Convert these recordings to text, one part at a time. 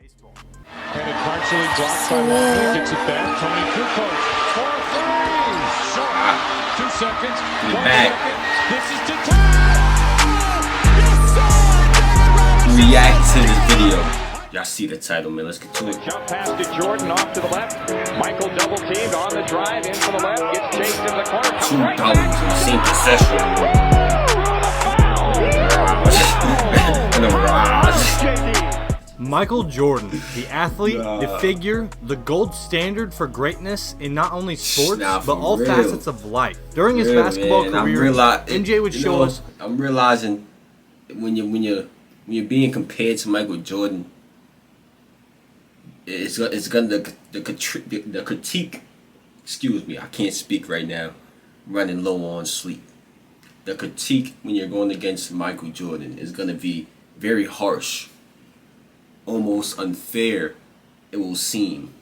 baseball. Headed partially blocked by Longley, gets it back. Tony Kukoc for three. Short. 2 seconds. 1 second. This is to tie. Yes, sir! React to this video. Y'all see the title, man. Let's get to it. Jump pass to Jordan off to the left. Michael double teamed on the drive in from the left. Gets chased in the corner. Two doubles in the same possession. And a rise. Michael Jordan, the athlete, the figure, the gold standard for greatness in not only sports but all facets of life. During his basketball career, MJ would show us. I'm realizing when you're being compared to Michael Jordan, it's gonna the critique. Excuse me, I can't speak right now. Running low on sleep. The critique when you're going against Michael Jordan is gonna be very harsh, almost unfair. It will seem,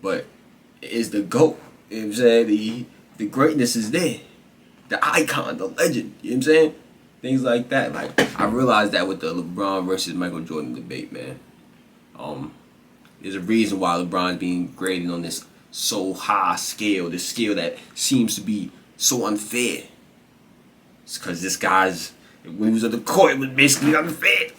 but it is the GOAT. You know what I'm saying? The greatness is there, the icon, the legend. You know what I'm saying? Things like that. Like, I realized that with the LeBron versus Michael Jordan debate, man. There's a reason why LeBron's being graded on this so high scale, this scale that seems to be so unfair. It's because this guy's, when he was on the court, it was basically unfair.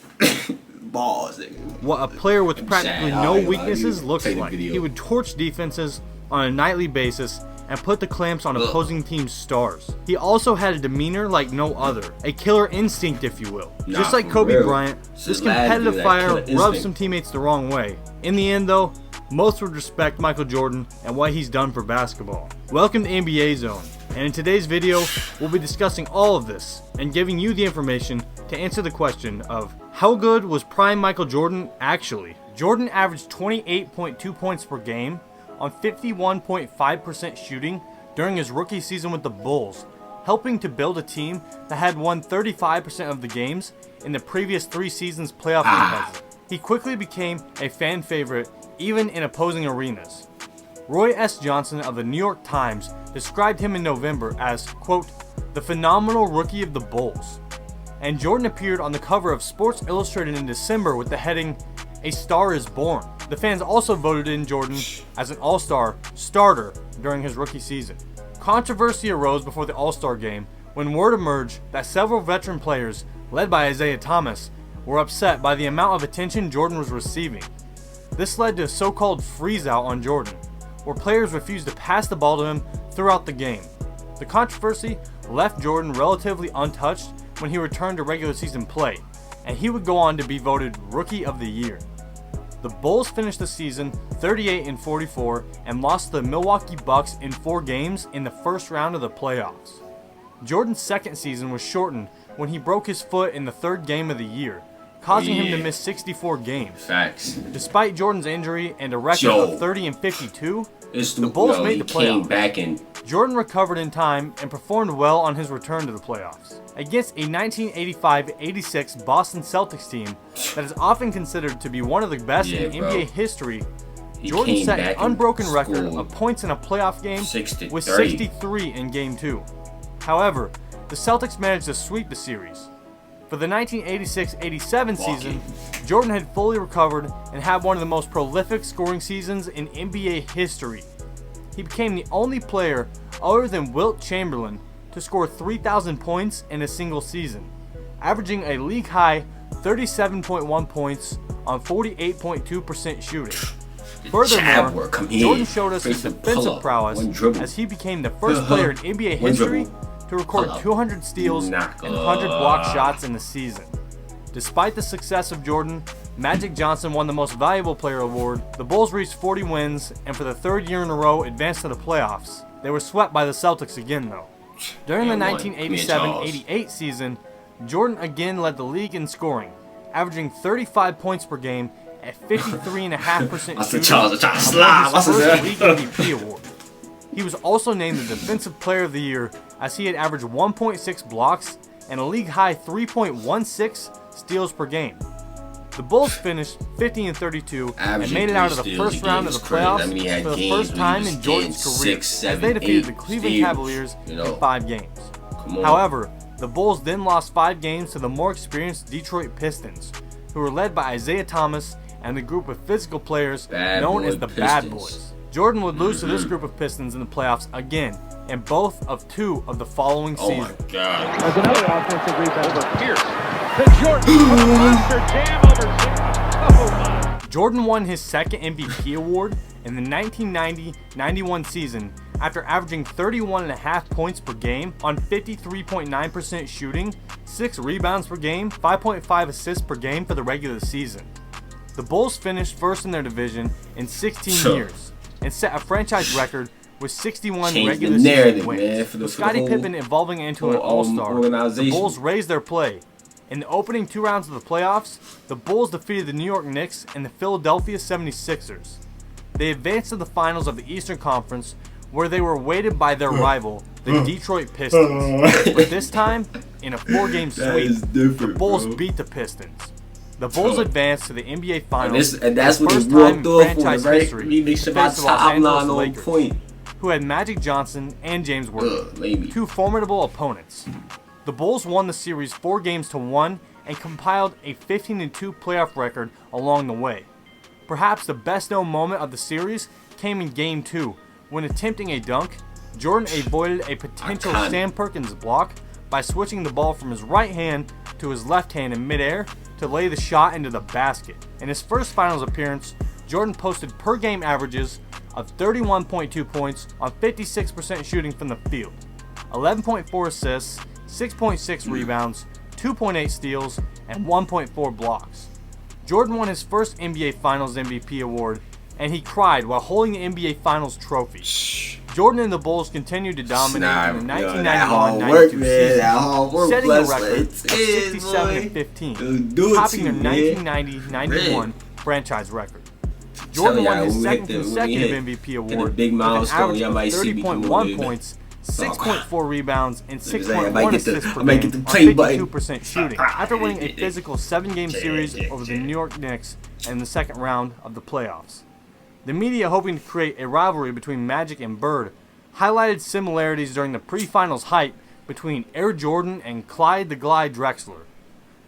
Balls. What a player with practically no weaknesses looks like. He would torch defenses on a nightly basis and put the clamps on opposing teams' stars. He also had a demeanor like no other, a killer instinct, if you will. Just like Kobe Bryant, this competitive fire rubbed some teammates the wrong way. In the end though, most would respect Michael Jordan and what he's done for basketball. Welcome to NBA Zone, and in today's video, we'll be discussing all of this and giving you the information to answer the question of how good was prime Michael Jordan actually? Jordan averaged 28.2 points per game on 51.5% shooting during his rookie season with the Bulls, helping to build a team that had won 35% of the games in the previous 3 seasons' playoff competition. He quickly became a fan favorite even in opposing arenas. Roy S. Johnson of the New York Times described him in November as, quote, the phenomenal rookie of the Bulls. And Jordan appeared on the cover of Sports Illustrated in December with the heading, A Star is Born. The fans also voted in Jordan as an All-Star starter during his rookie season. Controversy arose before the All-Star game when word emerged that several veteran players, led by Isaiah Thomas, were upset by the amount of attention Jordan was receiving. This led to a so-called freeze-out on Jordan, where players refused to pass the ball to him throughout the game. The controversy left Jordan relatively untouched when he returned to regular season play, and he would go on to be voted Rookie of the Year. The Bulls finished the season 38-44 and lost to the Milwaukee Bucks in 4 games in the first round of the playoffs. Jordan's second season was shortened when he broke his foot in the 3rd game of the year, causing him to miss 64 games. Facts. Despite Jordan's injury and a record of 30-52, the Bulls made the playoffs. Jordan recovered in time and performed well on his return to the playoffs. Against a 1985-86 Boston Celtics team that is often considered to be one of the best in NBA history, Jordan set an unbroken record of points in a playoff game with 63 in Game 2. However, the Celtics managed to sweep the series. For the 1986-87 season, Jordan had fully recovered and had one of the most prolific scoring seasons in NBA history. He became the only player other than Wilt Chamberlain to score 3,000 points in a single season, averaging a league-high 37.1 points on 48.2% shooting. Furthermore, Jordan showed us his defensive prowess as he became the first player in NBA history to record 200 steals and 100 block shots in the season. Despite the success of Jordan, Magic Johnson won the Most Valuable Player award. The Bulls reached 40 wins and for the 3rd year in a row advanced to the playoffs. They were swept by the Celtics again though. During the 1987-88 season, Jordan again led the league in scoring, averaging 35 points per game at 53.5% shooting, his first league MVP award. He was also named the Defensive Player of the Year as he had averaged 1.6 blocks and a league-high 3.16 steals per game. The Bulls finished 50-32 and made it out of the first round of the playoffs for the first time in Jordan's career as they defeated the Cleveland Cavaliers in 5 games. However, the Bulls then lost 5 games to the more experienced Detroit Pistons, who were led by Isaiah Thomas and the group of physical players known as the Bad Boys. Jordan would lose to this group of Pistons in the playoffs again in both of 2 of the following seasons. Oh my God. There's another offensive rebound over Pierce. To Jordan. Monster jam over. Jordan won his second MVP award in the 1990-91 season after averaging 31.5 points per game on 53.9% shooting, 6 rebounds per game, 5.5 assists per game for the regular season. The Bulls finished first in their division in 16 years and set a franchise record with 61 regular season wins. With Scottie Pippen evolving into an all-star, the Bulls raised their play. In the opening 2 rounds of the playoffs, the Bulls defeated the New York Knicks and the Philadelphia 76ers. They advanced to the finals of the Eastern Conference, where they were weighted by their rival, the Detroit Pistons. But this time, in a 4-game sweep, the Bulls beat the Pistons. The Bulls advanced to the NBA Finals, and that's what first time in franchise history, to face the Los Angeles Lakers, who had Magic Johnson and James Worthy, 2 formidable opponents. The Bulls won the series 4-1 and compiled a 15-2 playoff record along the way. Perhaps the best-known moment of the series came in Game 2, when attempting a dunk, Jordan avoided a potential Sam Perkins block by switching the ball from his right hand to his left hand in midair to lay the shot into the basket. In his first finals appearance, Jordan posted per-game averages of 31.2 points on 56% shooting from the field, 11.4 assists, 6.6 rebounds, 2.8 steals, and 1.4 blocks. Jordan won his first NBA Finals MVP award, and he cried while holding the NBA Finals trophy. Jordan and the Bulls continued to dominate in the 1991-92 season, setting a record of 67-15, topping their 1990-91 franchise record. Jordan won his second consecutive MVP award with an average of 30.1 points, 6.4 rebounds, and 6.1 assists per game on 52% shooting, after winning a physical 7-game series over the New York Knicks in the second round of the playoffs. The media, hoping to create a rivalry between Magic and Bird, highlighted similarities during the pre-finals hype between Air Jordan and Clyde the Glide Drexler.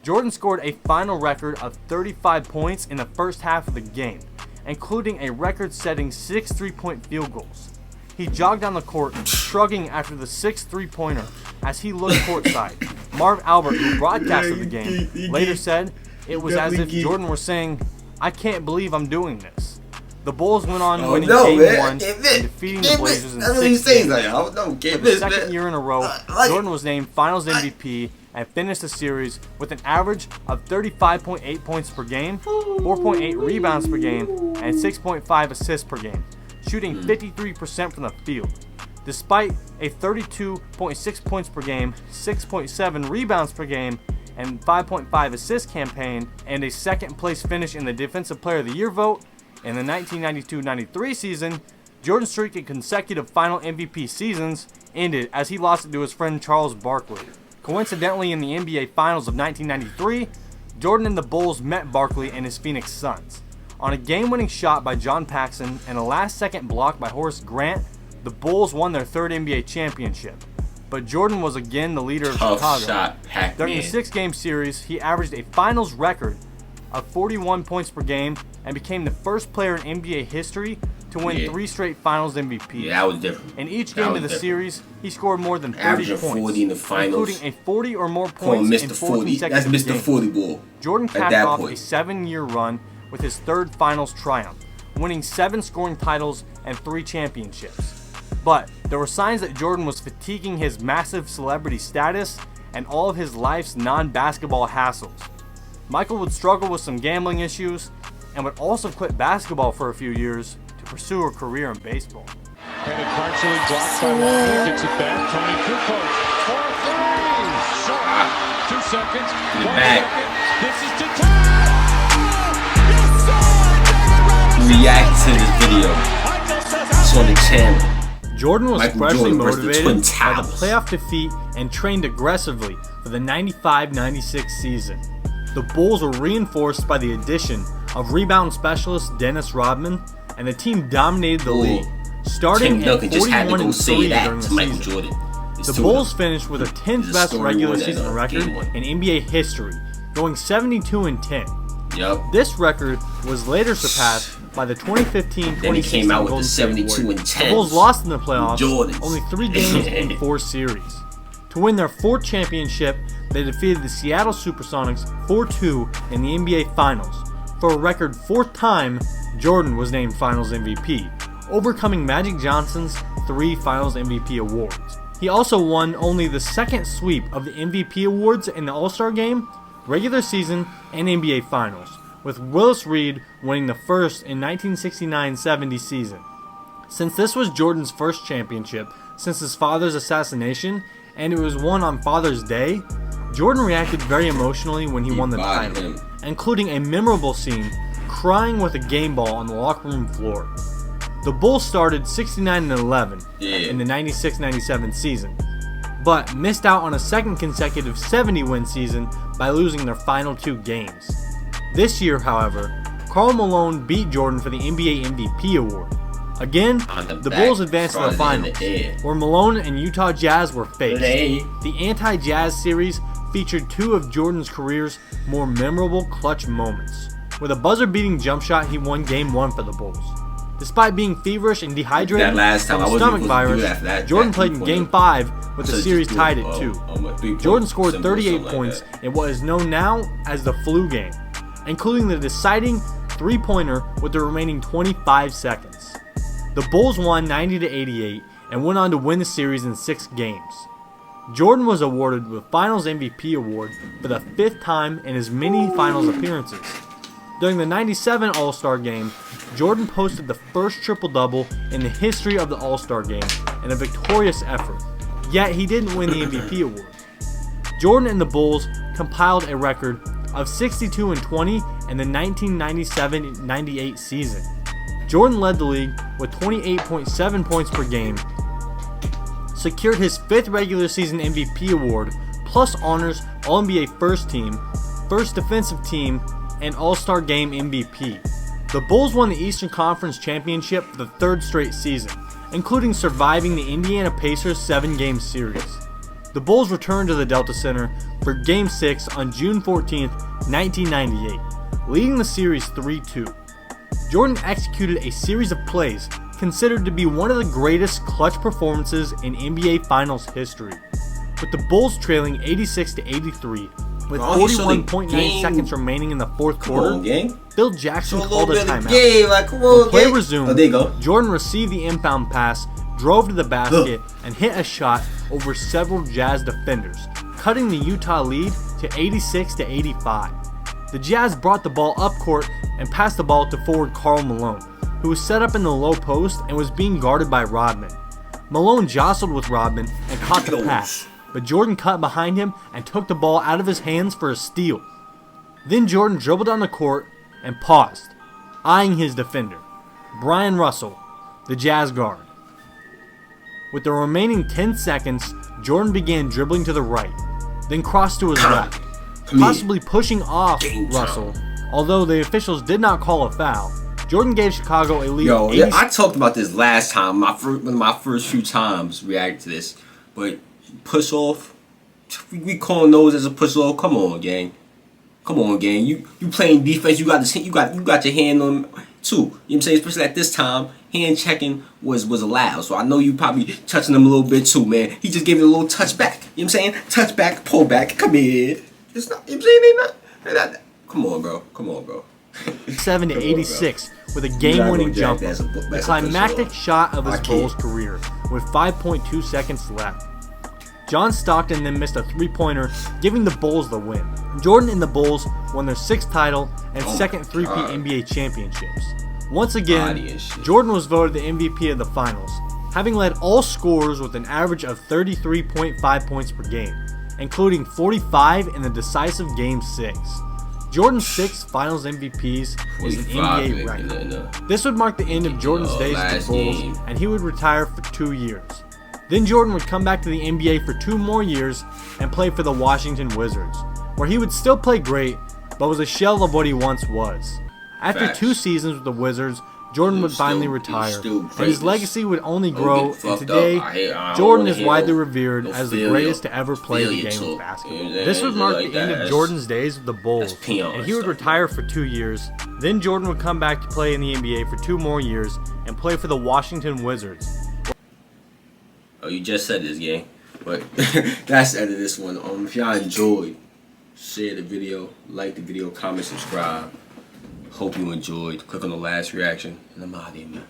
Jordan scored a final record of 35 points in the first half of the game, including a record-setting 6 3-point field goals. He jogged down the court, shrugging after the 6th three-pointer as he looked courtside. Marv Albert, who broadcasted the game, later said it was as if Jordan were saying, "I can't believe I'm doing this." The Bulls went on winning Game 1 and defeating the Blazers in 6 games. For the second year in a row, Jordan was named Finals MVP and finished the series with an average of 35.8 points per game, 4.8 rebounds per game, and 6.5 assists per game, shooting 53% from the field. Despite a 32.6 points per game, 6.7 rebounds per game, and 5.5 assist campaign, and a second-place finish in the Defensive Player of the Year vote, in the 1992-93 season, Jordan's streak in consecutive final MVP seasons ended as he lost it to his friend Charles Barkley. Coincidentally, in the NBA Finals of 1993, Jordan and the Bulls met Barkley and his Phoenix Suns. On a game-winning shot by John Paxson and a last-second block by Horace Grant, the Bulls won their 3rd NBA championship. But Jordan was again the leader of Chicago. During the 6-game series, he averaged a finals record of 41 points per game and became the first player in NBA history to win 3 straight Finals MVPs. Yeah, that was different. In each game of the series, he scored more than 30 points, 40 in the finals, including a 40 or more points in 4 consecutive That's Mr. games. 40 ball. Jordan capped off a 7-year run with his 3rd Finals triumph, winning 7 scoring titles and 3 championships. But there were signs that Jordan was fatiguing his massive celebrity status and all of his life's non-basketball hassles. Michael would struggle with some gambling issues and would also quit basketball for a few years to pursue a career in baseball. And it partially blocked by Lil Unc. Gets it back. Tony Kukoc for 3. Short. 2 seconds. 1 second. This is to tie. Yes, sir. React to this video. It's on the channel. Jordan was freshly motivated by the Towers. playoff defeat and trained aggressively for the 95-96 season. The Bulls were reinforced by the addition of rebound specialist Dennis Rodman, and the team dominated the league, starting at 41-3 during the season. The Bulls finished with their 10th best regular season record in NBA history, going 72-10. Yep. This record was later surpassed by the 2015-2016 Then he came out with Golden the State 72 Warriors. and 10. The Bulls lost in the playoffs, Jordans. only 3 games in 4 series. To win their 4th championship, they defeated the Seattle Supersonics 4-2 in the NBA Finals. For a record 4th time, Jordan was named Finals MVP, overcoming Magic Johnson's 3 Finals MVP awards. He also won only the 2nd sweep of the MVP awards in the All-Star Game, regular season, and NBA Finals, with Willis Reed winning the first in 1969-70 season. Since this was Jordan's first championship since his father's assassination, and it was won on Father's Day, Jordan reacted very emotionally when he won the title, including a memorable scene crying with a game ball on the locker room floor. The Bulls started 69-11 in the 96-97 season, but missed out on a second consecutive 70-win season by losing their final 2 games. This year, however, Karl Malone beat Jordan for the NBA MVP award. Again, the Bulls advanced to the finals, where Malone and Utah Jazz were faced. The anti-Jazz series featured 2 of Jordan's career's more memorable clutch moments. With a buzzer-beating jump shot, he won Game 1 for the Bulls. Despite being feverish and dehydrated from the stomach virus, Jordan played in Game 5 with the series tied at 2. Jordan scored 38 points in what is known now as the flu game, including the deciding 3-pointer with the remaining 25 seconds. The Bulls won 90-88 and went on to win the series in 6 games. Jordan was awarded the Finals MVP award for the 5th time in his many Finals appearances. During the 97 All-Star Game, Jordan posted the first triple-double in the history of the All-Star Game in a victorious effort, yet he didn't win the MVP award. Jordan and the Bulls compiled a record of 62-20 in the 1997-98 season. Jordan led the league with 28.7 points per game, secured his 5th regular season MVP award, plus honors All-NBA First Team, First Defensive Team, and All-Star Game MVP. The Bulls won the Eastern Conference Championship for the 3rd straight season, including surviving the Indiana Pacers 7-game series. The Bulls returned to the Delta Center for Game 6 on June 14, 1998, leading the series 3-2. Jordan executed a series of plays considered to be one of the greatest clutch performances in NBA Finals history, with the Bulls trailing 86-83 with 41.9 seconds remaining in the 4th quarter. Phil Jackson called a timeout. When play resumed, Jordan received the inbound pass, drove to the basket, and hit a shot over several Jazz defenders, cutting the Utah lead to 86-85. The Jazz brought the ball up court and passed the ball to forward Karl Malone, who was set up in the low post and was being guarded by Rodman. Malone jostled with Rodman and caught the pass, but Jordan cut behind him and took the ball out of his hands for a steal. Then Jordan dribbled down the court and paused, eyeing his defender, Brian Russell, the Jazz guard. With the remaining 10 seconds, Jordan began dribbling to the right, then crossed to his left, possibly pushing off Russell, although the officials did not call a foul. Jordan gave Chicago a lead. I talked about this last time, one of my first few times reacting to this, but push off, we calling those as a push off. Come on, gang. You playing defense. You got your hand on them too. You know what I'm saying? Especially at this time, hand checking was allowed. So I know you probably touching them a little bit too, man. He just gave it a little touch back. You know what I'm saying? Touch back, pull back. Come here. It's not. You know what I'm saying? They not. Come on, bro. 7-86 with a game-winning jumper, the climactic shot of his Bulls career, with 5.2 seconds left. John Stockton then missed a 3-pointer, giving the Bulls the win. Jordan and the Bulls won their 6th title and 2nd three-peat NBA championships. Once again, Jordan was voted the MVP of the finals, having led all scorers with an average of 33.5 points per game, including 45 in the decisive Game 6. Jordan's 6 Finals MVPs is an NBA record. This would mark the end of Jordan's days with the Bulls, and he would retire for 2 years. Then Jordan would come back to the NBA for 2 more years and play for the Washington Wizards, where he would still play great, but was a shell of what he once was. After 2 seasons with the Wizards, Jordan would finally retire, and his legacy would only grow, and today, Jordan is widely revered as the greatest to ever play the game of basketball. This would mark the end of Jordan's days with the Bulls, and he would retire for 2 years. Then Jordan would come back to play in the NBA for 2 more years and play for the Washington Wizards. Oh, you just said this, gang. But that's the end of this one. If y'all enjoyed, share the video, like the video, comment, subscribe. Hope you enjoyed. Click on the last reaction, and I'm out of here, man.